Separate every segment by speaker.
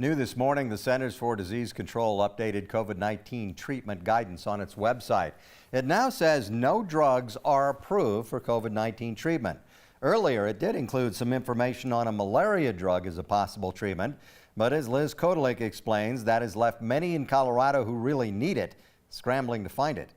Speaker 1: New this morning, the Centers for Disease Control updated COVID-19 treatment guidance on its website. It now says no drugs are approved for COVID-19 treatment. Earlier, it did include some information on a malaria drug as a possible treatment, but as Liz Kodalik explains, that has left many in Colorado who really need it scrambling to find it.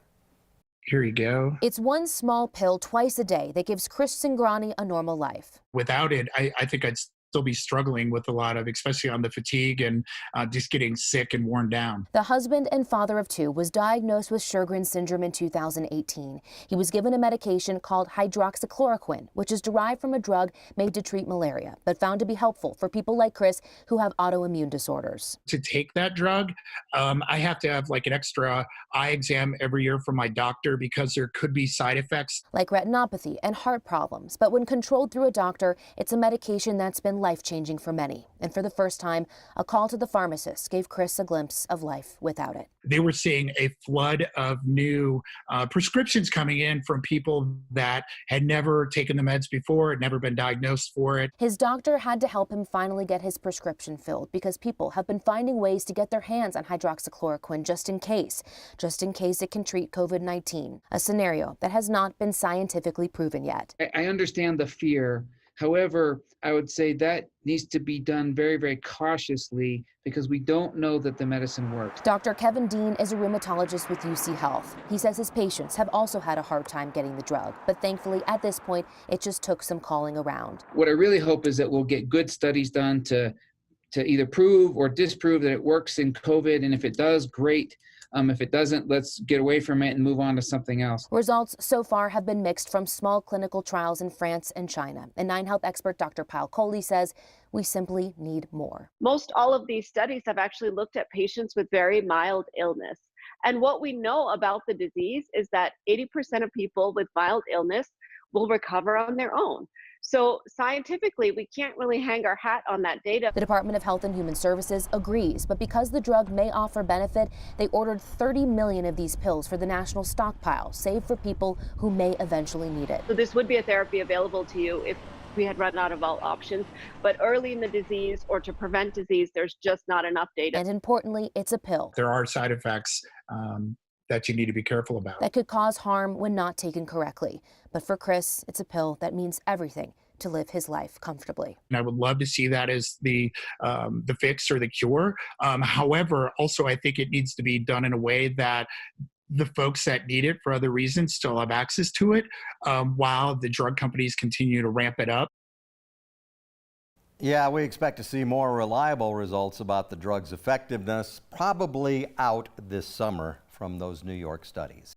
Speaker 2: Here you go.
Speaker 3: It's one small pill twice a day that gives Chris Singrani a normal life.
Speaker 2: Without it, I think I'd still be struggling with a lot of, especially on the fatigue and just getting sick and worn down.
Speaker 3: The husband and father of two was diagnosed with Sjogren's syndrome in 2018. He was given a medication called Hydroxychloroquine, which is derived from a drug made to treat malaria, but found to be helpful for people like Chris who have autoimmune disorders.
Speaker 2: To take that drug, I have to have like an extra eye exam every year from my doctor because there could be side effects.
Speaker 3: Like retinopathy and heart problems, but when controlled through a doctor, it's a medication that's been life-changing for many. And for the first time, a call to the pharmacist gave Chris a glimpse of life without it.
Speaker 2: They were seeing a flood of new prescriptions coming in from people that had never taken the meds before, had never been diagnosed for it.
Speaker 3: His doctor had to help him finally get his prescription filled because people have been finding ways to get their hands on hydroxychloroquine just in case it can treat COVID-19, a scenario that has not been scientifically proven yet.
Speaker 4: I understand the fear. However, I would say that needs to be done very, very cautiously because we don't know that the medicine works.
Speaker 3: Dr. Kevin Dean is a rheumatologist with UC Health. He says his patients have also had a hard time getting the drug, but thankfully at this point, it just took some calling around.
Speaker 4: What I really hope is that we'll get good studies done to either prove or disprove that it works in COVID, and if it does, great. If it doesn't, let's get away from it and move on to something else.
Speaker 3: Results so far have been mixed from small clinical trials in France and China. And Nine Health expert Dr. Paul Coley says we simply need more.
Speaker 5: Most all of these studies have actually looked at patients with very mild illness. And what we know about the disease is that 80% of people with mild illness will recover on their own. So scientifically, we can't really hang our hat on that data.
Speaker 3: The Department of Health and Human Services agrees, but because the drug may offer benefit, they ordered 30 million of these pills for the national stockpile, saved for people who may eventually need it.
Speaker 5: So this would be a therapy available to you if we had run out of all options, but early in the disease or to prevent disease, there's just not enough data.
Speaker 3: And importantly, it's a pill.
Speaker 2: There are side effects that you need to be careful about.
Speaker 3: That could cause harm when not taken correctly. But for Chris, it's a pill that means everything to live his life comfortably.
Speaker 2: And I would love to see that as the fix or the cure. However, also I think it needs to be done in a way that the folks that need it for other reasons still have access to it while the drug companies continue to ramp it up.
Speaker 1: Yeah, we expect to see more reliable results about the drug's effectiveness probably out this summer from those New York studies.